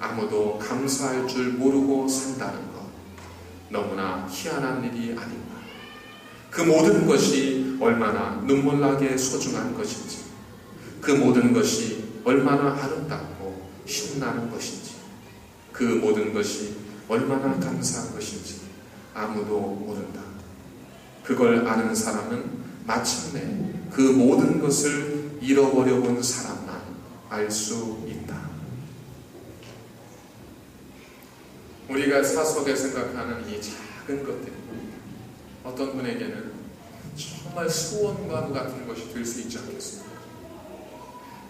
아무도 감사할 줄 모르고 산다는 것, 너무나 희한한 일이 아닌가. 그 모든 것이 얼마나 눈물나게 소중한 것인지, 그 모든 것이 얼마나 아름답고 신나는 것인지, 그 모든 것이 얼마나 감사한 것인지 아무도 모른다. 그걸 아는 사람은 마침내 그 모든 것을 잃어버려 본 사람만 알 수 있다. 우리가 사소하게 생각하는 이 작은 것들이 어떤 분에게는 정말 소원과 같은 것이 될 수 있지 않겠습니까?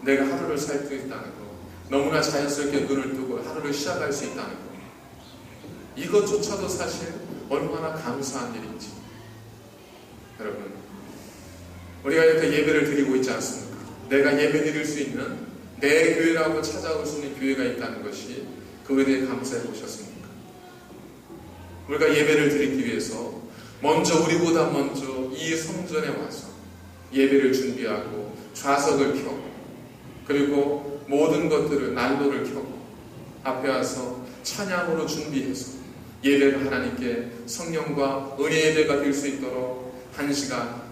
내가 하루를 살 수 있다는 것, 너무나 자연스럽게 눈을 뜨고 하루를 시작할 수 있다는 것, 이것조차도 사실 얼마나 감사한 일인지. 여러분, 우리가 이렇게 예배를 드리고 있지 않습니까? 내가 예배 드릴 수 있는 내 교회라고 찾아올 수 있는 교회가 있다는 것이, 그거에 대해 감사해 보셨습니까? 우리가 예배를 드리기 위해서 우리보다 먼저 이 성전에 와서 예배를 준비하고 좌석을 펴고, 그리고 모든 것들을 난로를 켜고 앞에 와서 찬양으로 준비해서 예배를 하나님께 성령과 은혜 예배가 될 수 있도록 1시간,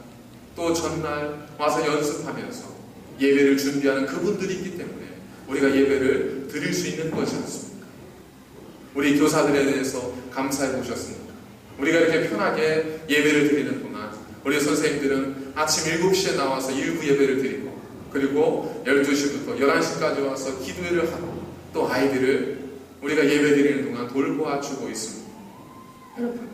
또 전날 와서 연습하면서 예배를 준비하는 그분들이 있기 때문에 우리가 예배를 드릴 수 있는 것이 않습니까? 우리 교사들에 대해서 감사해 보셨습니까? 우리가 이렇게 편하게 예배를 드리는 동안 우리 선생님들은 아침 7시에 나와서 일부 예배를 드리고, 그리고 12시부터 11시까지 와서 기도회를 하고, 또 아이들을 우리가 예배 드리는 동안 돌보아 주고 있습니다. 여러분,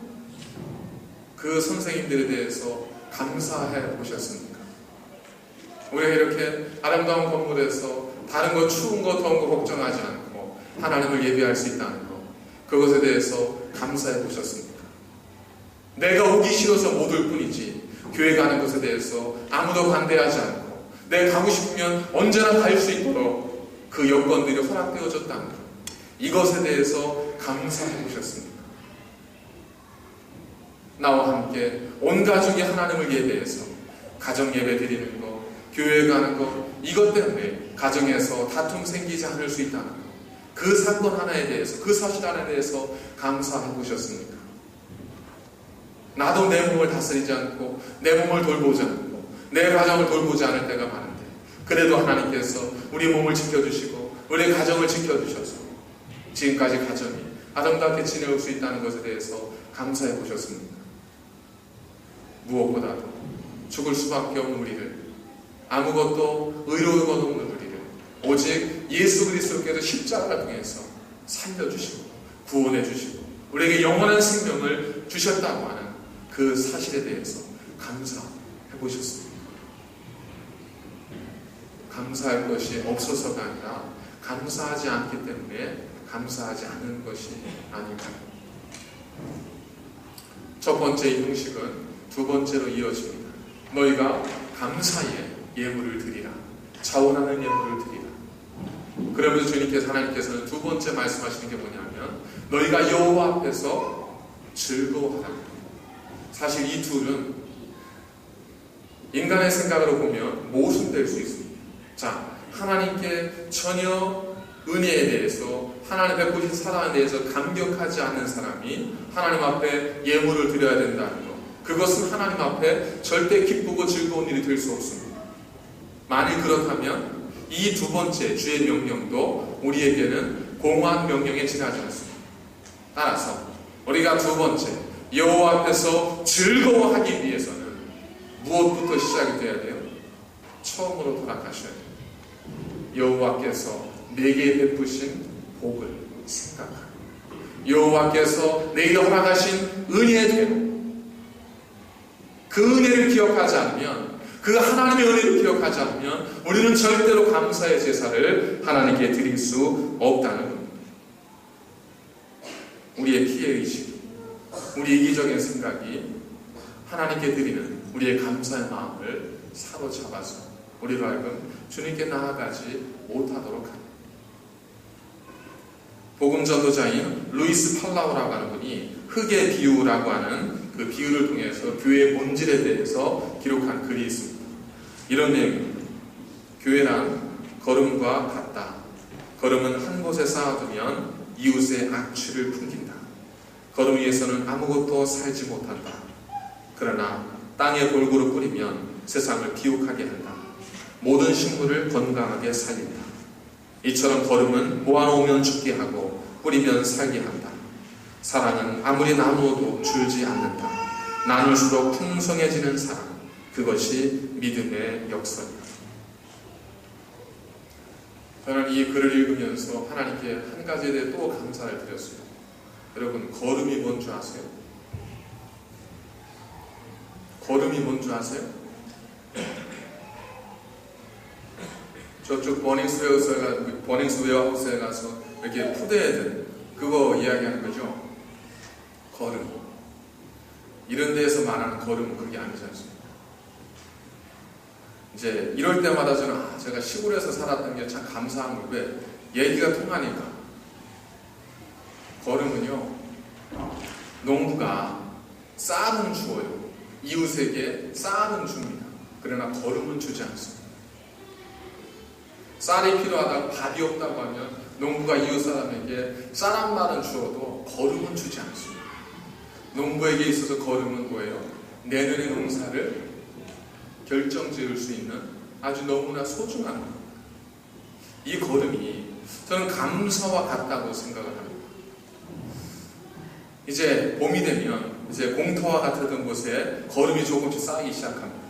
그 선생님들에 대해서 감사해 보셨습니까? 우리가 이렇게 아름다운 건물에서 다른 거, 추운 거, 더운 거 걱정하지 않고 하나님을 예배할 수 있다는 것, 그것에 대해서 감사해 보셨습니까? 내가 오기 싫어서 못 올 뿐이지 교회 가는 것에 대해서 아무도 반대하지 않고 내가 가고 싶으면 언제나 갈 수 있도록 그 여건들이 허락되어졌다는 것, 이것에 대해서 감사해 보셨습니까? 나와 함께 온 가족이 하나님을 예배해서 가정 예배 드리는 것, 교회 가는 것, 이것 때문에 가정에서 다툼 생기지 않을 수 있다는 것, 그 사건 하나에 대해서, 그 사실 하나에 대해서 감사해 보셨습니까? 나도 내 몸을 다스리지 않고 내 몸을 돌보지 않고 내 가정을 돌보지 않을 때가 많은데, 그래도 하나님께서 우리 몸을 지켜주시고 우리 가정을 지켜주셔서 지금까지 가정이 아름답게 지내올 수 있다는 것에 대해서 감사해 보셨습니까? 무엇보다도 죽을 수밖에 없는 우리를, 아무것도 의로운 없는 우리를 오직 예수 그리스도께서 십자가를 통해서 살려주시고 구원해 주시고 우리에게 영원한 생명을 주셨다고 하는 그 사실에 대해서 감사해 보셨습니다. 감사할 것이 없어서가 아니라 감사하지 않기 때문에 감사하지 않는 것이 아닐까요? 첫 번째 형식은 두 번째로 이어집니다. 너희가 감사의 예물을 드리라. 자원하는 예물을 드리라. 그러면서 주님께서, 하나님께서는 두 번째 말씀하시는 게 뭐냐면 너희가 여호와 앞에서 즐거워하라. 사실 이 둘은 인간의 생각으로 보면 모순될 수 있습니다. 자, 하나님께 전혀 은혜에 대해서, 하나님 베푸신 사랑에 대해서 감격하지 않는 사람이 하나님 앞에 예물을 드려야 된다는 것, 그것은 하나님 앞에 절대 기쁘고 즐거운 일이 될 수 없습니다. 만일 그렇다면 이 두 번째 주의 명령도 우리에게는 공허한 명령에 지나지 않습니다. 따라서 우리가 두 번째 여호와 앞에서 즐거워하기 위해서는 무엇부터 시작이 돼야 돼요? 처음으로 돌아가셔야 돼요. 여호와께서 내게 베푸신 복을 생각하고, 여호와께서 내게 허락하신 은혜대로 그 은혜를 기억하지 않으면, 그 하나님의 은혜를 기억하지 않으면 우리는 절대로 감사의 제사를 하나님께 드릴 수 없다는 겁니다. 우리의 피해의식, 우리의 이기적인 생각이 하나님께 드리는 우리의 감사의 마음을 사로잡아서 우리로 하여금 주님께 나아가지 못하도록 합니다. 복음 전도자인 루이스 팔라우라고 하는 분이 흙의 비유라고 하는 그 비유를 통해서 교회의 본질에 대해서 기록한 글이 있습니다. 이런 내용입니다. 교회란 걸음과 같다. 거름은 한 곳에 쌓아두면 이웃의 악취를 풍긴다. 거름 위에서는 아무것도 살지 못한다. 그러나 땅에 골고루 뿌리면 세상을 기욱하게 한다. 모든 식물을 건강하게 살린다. 이처럼 거름은 모아놓으면 죽게 하고 뿌리면 살게 한다. 사랑은 아무리 나누어도 줄지 않는다. 나눌수록 풍성해지는 사랑, 그것이 믿음의 역설이다. 저는 이 글을 읽으면서 하나님께 한 가지에 대해 또 감사를 드렸어요. 여러분, 거름이 뭔 줄 아세요? 거름이 뭔 줄 아세요? 저쪽 버닝스 웨어하우스에 가서 이렇게 푸드헤드 그거 이야기하는 거죠. 거름. 이런 데에서 말하는 거름은 그게 아니지 않습니까? 이제 이럴 때마다 저는 제가 시골에서 살았던 게 참 감사한 거. 왜? 얘기가 통하니까. 거름은요, 농부가 쌀은 주어요. 이웃에게 쌀은 줍니다. 그러나 거름은 주지 않습니다. 쌀이 필요하다고 밥이 없다고 하면 농부가 이웃 사람에게 쌀 한 말은 주어도 거름은 주지 않습니다. 농부에게 있어서 거름은 뭐예요? 내년의 농사를 결정지을 수 있는 아주 너무나 소중한 겁니다. 이 거름이 저는 감사와 같다고 생각을 합니다. 이제 봄이 되면 이제 공터와 같았던 곳에 거름이 조금씩 쌓이기 시작합니다.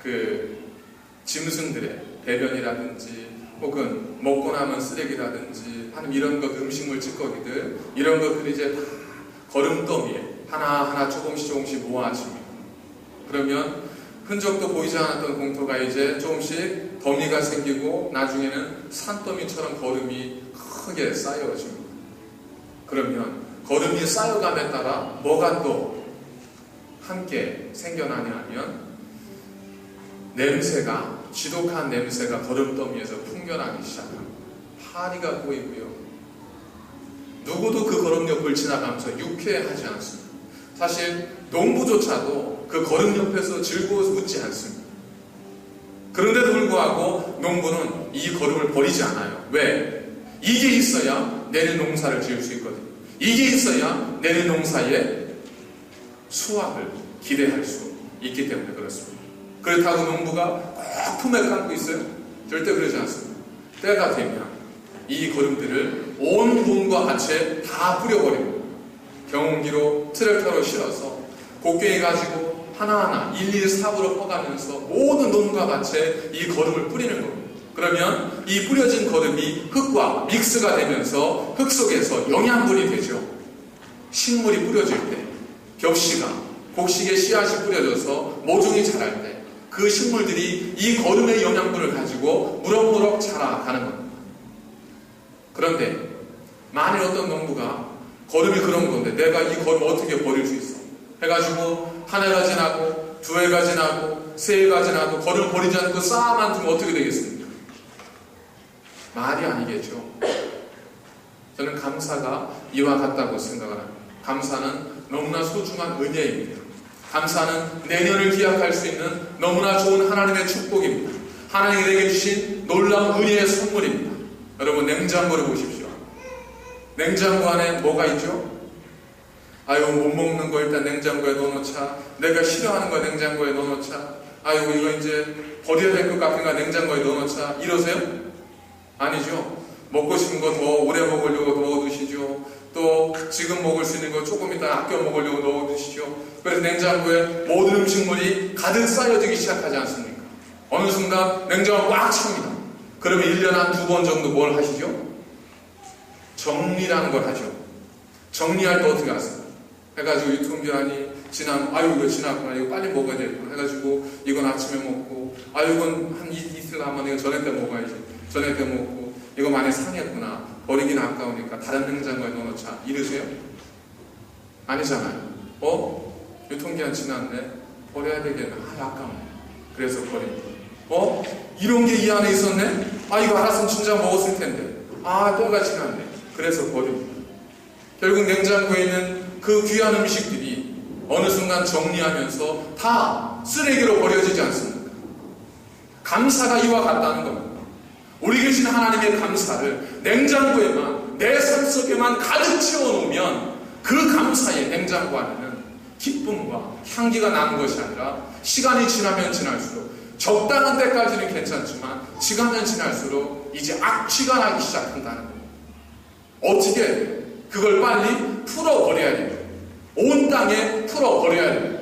그 짐승들의 배변이라든지 혹은 먹고 남은 쓰레기라든지 아니면 이런 것 음식물 찌꺼기들 이런 것들이 이제 다 거름더미에 하나하나 조금씩 모아집니다. 그러면 흔적도 보이지 않았던 공터가 이제 조금씩 더미가 생기고 나중에는 산더미처럼 거름이 크게 쌓여집니다. 그러면 거름이 쌓여감에 따라 뭐가 또 함께 생겨나냐 하면 냄새가, 지독한 냄새가 거름더미에서 풍겨나기 시작합니다. 파리가 보이고요. 누구도 그 거름 옆을 지나가면서 유쾌하지 않습니다. 사실 농부조차도 그 거름 옆에서 즐거워서 웃지 않습니다. 그런데도 불구하고 농부는 이 거름을 버리지 않아요. 왜? 이게 있어야 내년 농사를 지을 수 있거든요. 이게 있어야 내년 농사의 수확을 기대할 수 있기 때문에 그렇습니다. 그렇다고 농부가 꼭 품에 감고 있어요? 절대 그러지 않습니다. 때가 되면 이 거름들을 온 몸과 하체 다 뿌려버립니다. 경운기로 트랙터로 실어서 곡괭이 가지고 하나하나 일일이 삽으로 퍼가면서 모든 몸과 하체 이 거름을 뿌리는 겁니다. 그러면 이 뿌려진 거름이 흙과 믹스가 되면서 흙 속에서 영양분이 되죠. 식물이 뿌려질 때 벽시가 곡식에 씨앗이 뿌려져서 모종이 자랄 때 그 식물들이 이 거름의 영양분을 가지고 무럭무럭 자라가는 겁니다. 그런데 만일 어떤 농부가 거름이 그런 건데 내가 이 거름 어떻게 버릴 수 있어? 해가지고 한 해가 지나고 두 해가 지나고 세 해가 지나고 거름 버리지 않고 쌓아만 두면 어떻게 되겠습니까? 말이 아니겠죠. 저는 감사가 이와 같다고 생각을 합니다. 감사는 너무나 소중한 은혜입니다. 감사는 내년을 기약할 수 있는 너무나 좋은 하나님의 축복입니다. 하나님이 내게 주신 놀라운 은혜의 선물입니다. 여러분, 냉장고를 보십시오. 냉장고 안에 뭐가 있죠? 아유, 못 먹는 거 일단 냉장고에 넣어놓자. 내가 싫어하는 거 냉장고에 넣어놓자. 아유, 이거 이제 버려야 될 것 같은 거 냉장고에 넣어놓자. 이러세요? 아니죠. 먹고 싶은 거 더 오래 먹으려고 넣어두시죠. 또 지금 먹을 수 있는 거 조금 이따 아껴 먹으려고 넣어두시죠. 그래서 냉장고에 모든 음식물이 가득 쌓여지기 시작하지 않습니까? 어느 순간 냉장고가 꽉 찹니다. 그러면 1년에 한 2번 정도 뭘 하시죠? 정리라는 걸 하죠. 정리할 때 어떻게 하세요? 해가지고 유통기한이 아유, 이거 지났구나. 이거 빨리 먹어야 되겠구나. 해가지고 이건 아침에 먹고, 아유, 이건 한 이틀 남았네. 이거 저녁 때 먹어야지. 저녁 때 먹고, 이거 많이 상했구나. 버리긴 아까우니까 다른 냉장고에 넣어놓자. 이러세요? 아니잖아요. 유통기한 지났네. 버려야 되겠네. 아까우네. 그래서 버립니다. 이런 게 이 안에 있었네? 이거 알았으면 진작 먹었을 텐데. 때가 지났네. 그래서 버립니다. 결국 냉장고에 있는 그 귀한 음식들이 어느 순간 정리하면서 다 쓰레기로 버려지지 않습니까? 감사가 이와 같다는 겁니다. 우리 계신 하나님의 감사를 냉장고에만, 내 삶 속에만 가득 채워놓으면 그 감사의 냉장고 안에는 기쁨과 향기가 나는 것이 아니라 시간이 지나면 지날수록, 적당한 때까지는 괜찮지만 시간은 지날수록 이제 악취가 나기 시작한다는 거예요. 어떻게 해야 돼요? 그걸 빨리 풀어버려야 돼요. 온 땅에 풀어버려야 돼요.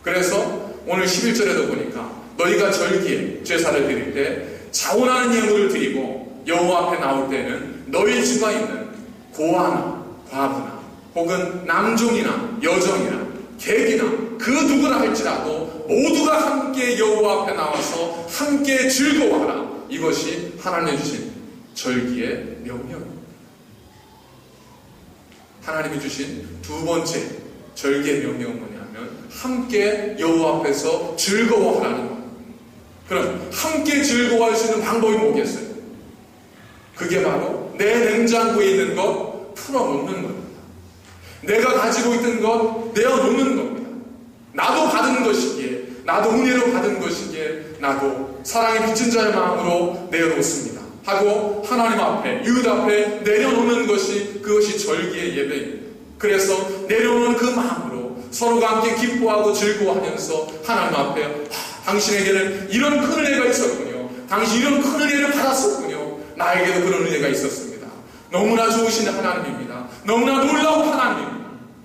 그래서 오늘 11절에도 보니까 너희가 절기에 제사를 드릴 때 자원하는 예물을 드리고 여호와 앞에 나올 때는 너희 집에 있는 고아나 과부나 혹은 남종이나 여종이나 객이나 그 누구나 할지라도 모두가 함께 여호와 앞에 나와서 함께 즐거워하라. 이것이 하나님이 주신 절기의 명령입니다. 하나님이 주신 두 번째 절기의 명령은 뭐냐면 함께 여호와 앞에서 즐거워하라는 거예요. 그럼 함께 즐거워할 수 있는 방법이 뭐겠어요? 그게 바로 내 냉장고에 있는 것 풀어놓는 겁니다. 내가 가지고 있던 것 내어놓는 겁니다. 나도 받은 것이기에, 나도 은혜로 받은 것이기에 나도 사랑의 빚진 자의 마음으로 내어놓습니다 하고 하나님 앞에, 이웃 앞에 내려놓는 것이, 그것이 절기의 예배입니다. 그래서 내려놓는 그 마음으로 서로가 함께 기뻐하고 즐거워하면서 하나님 앞에 당신에게는 이런 큰 은혜가 있었군요. 당신 이런 큰 은혜를 받았었군요. 나에게도 그런 은혜가 있었습니다. 너무나 좋으신 하나님입니다. 너무나 놀라운 하나님입니다.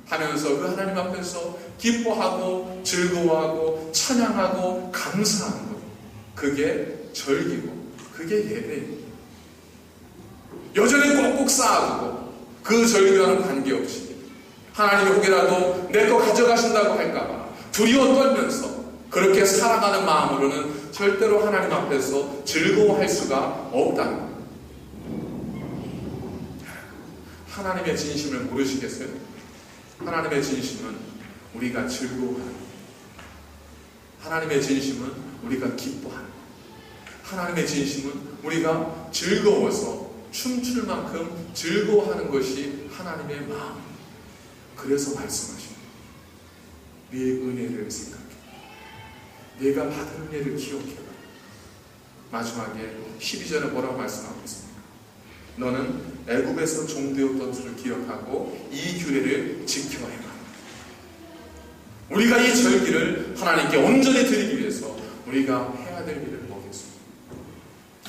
하면서 그 하나님 앞에서 기뻐하고 즐거워하고 찬양하고 감사하는 것, 그게 절기고 그게 예배입니다. 여전히 꼭꼭 쌓아두고 그 절기와는 관계없이 하나님이 혹이라도 내 거 가져가신다고 할까봐 두려워 떨면서 그렇게 살아가는 마음으로는 절대로 하나님 앞에서 즐거워할 수가 없다는 거예요. 하나님의 진심을 모르시겠어요? 하나님의 진심은 우리가 즐거워하는 거예요. 하나님의 진심은 우리가 기뻐하는 거예요. 하나님의 진심은 우리가 즐거워서 춤출 만큼 즐거워하는 것이 하나님의 마음. 그래서 말씀하십니다. 네 은혜를 생각해. 내가 받은 은혜를 기억해라. 마지막에 12절에 뭐라고 말씀하고 있습니까? 너는 애굽에서 종되었던 줄을 기억하고 이 규례를 지켜야 해라. 우리가 이 절기를 하나님께 온전히 드리기 위해서 우리가 해야 될 일을 뭐겠습니까?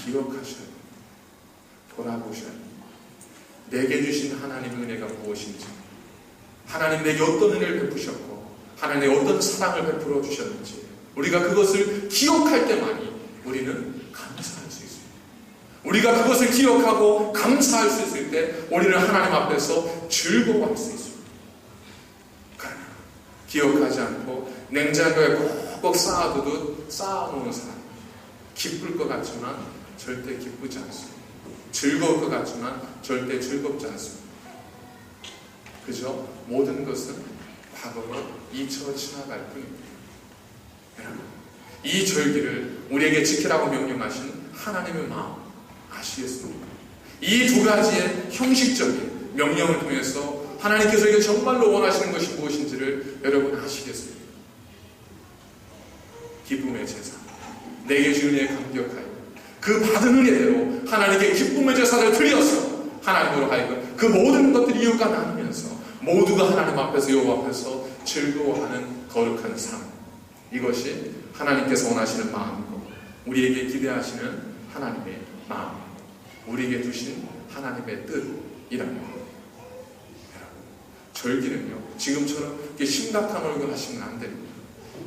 기억하셔야 됩니다. 돌아보셔야 됩니다. 내게 주신 하나님의 은혜가 무엇인지, 하나님 내게 어떤 은혜를 베푸셨고 하나님 어떤 사랑을 베풀어 주셨는지 우리가 그것을 기억할 때만이 우리는 감사할 수 있습니다. 우리가 그것을 기억하고 감사할 수 있을 때 우리는 하나님 앞에서 즐거워할 수 있습니다. 그러나 기억하지 않고 냉장고에 꼭꼭 쌓아두듯 쌓아놓은 사람, 기쁠 것 같지만 절대 기쁘지 않습니다. 즐거울 것 같지만 절대 즐겁지 않습니다. 그저 모든 것은 과거로 잊혀 지나갈 뿐입니다. 여러분, 이 절기를 우리에게 지키라고 명령하신 하나님의 마음 아시겠습니까? 이 두 가지의 형식적인 명령을 통해서 하나님께서 이게 정말로 원하시는 것이 무엇인지를 여러분 아시겠습니까? 기쁨의 제사, 내게 준 은혜에 감격하여 그 받은 은혜대로 하나님께 기쁨의 제사를 드려서 하나님으로 하여금 그 모든 것들이 이웃과 나누면서 모두가 하나님 앞에서 여호와 앞에서 즐거워하는 거룩한 삶, 이것이 하나님께서 원하시는 마음이고 우리에게 기대하시는 하나님의 마음, 우리에게 주신 하나님의 뜻이라는 것. 절기는요, 지금처럼 이렇게 심각한 얼굴 하시면 안 됩니다.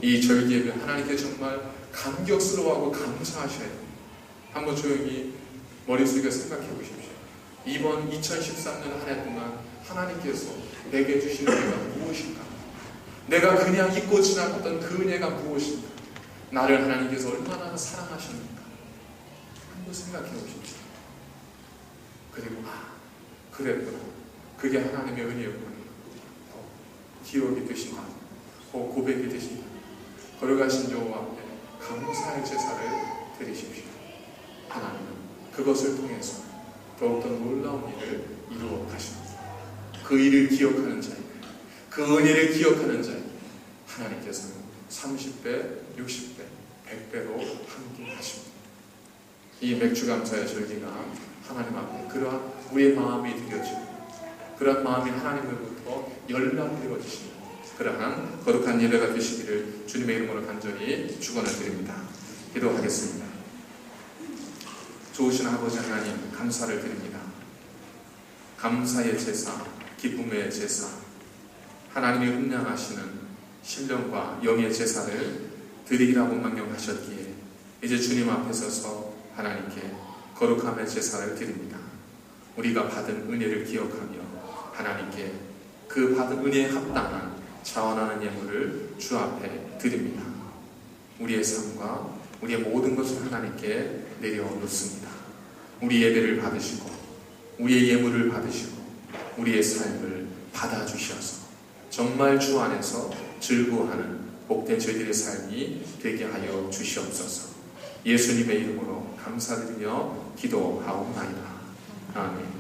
이 절기에 하나님께 정말 감격스러워하고 감사하셔야 됩니다. 한번 조용히 머릿속에 생각해 보십시오. 이번 2013년 한 해 동안 하나님께서 내게 주신 은혜가 무엇인가? 내가 그냥 잊고 지나갔던 그 은혜가 무엇인가? 나를 하나님께서 얼마나 사랑하십니까? 한번 생각해 보십시오. 그리고 그랬구나. 그게 하나님의 은혜였구나. 기억이 되신다. 고백이 되신다. 걸어가신 여호와 앞에 감사의 제사를 드리십시오. 하나님은 그것을 통해서 더욱더 놀라운 일을 이루어 가십니다. 그 일을 기억하는 자에게, 그 은혜를 기억하는 자에게 하나님께서는 30배, 60배, 100배로 함께 하십니다. 이 맥주 감사의 절기가 하나님 앞에 그러한 우리의 마음이 드려지고 그런 마음이 하나님으로부터 연락되어지시는 그러한 거룩한 예배가 되시기를 주님의 이름으로 간절히 축원을 드립니다. 기도하겠습니다. 좋으신 아버지 하나님, 감사를 드립니다. 감사의 제사, 기쁨의 제사, 하나님이 음량하시는 신령과 영의 제사를 드리라고 명령하셨기에 이제 주님 앞에 서서 하나님께 거룩함의 제사를 드립니다. 우리가 받은 은혜를 기억하며 하나님께 그 받은 은혜에 합당한 자원하는 예물을 주 앞에 드립니다. 우리의 삶과 우리의 모든 것을 하나님께 내려놓습니다. 우리 예배를 받으시고 우리의 예물을 받으시고 우리의 삶을 받아주셔서 정말 주 안에서 즐거워하는 복된 저희들의 삶이 되게 하여 주시옵소서. 예수님의 이름으로 감사드리며 기도하옵나이다. 아멘.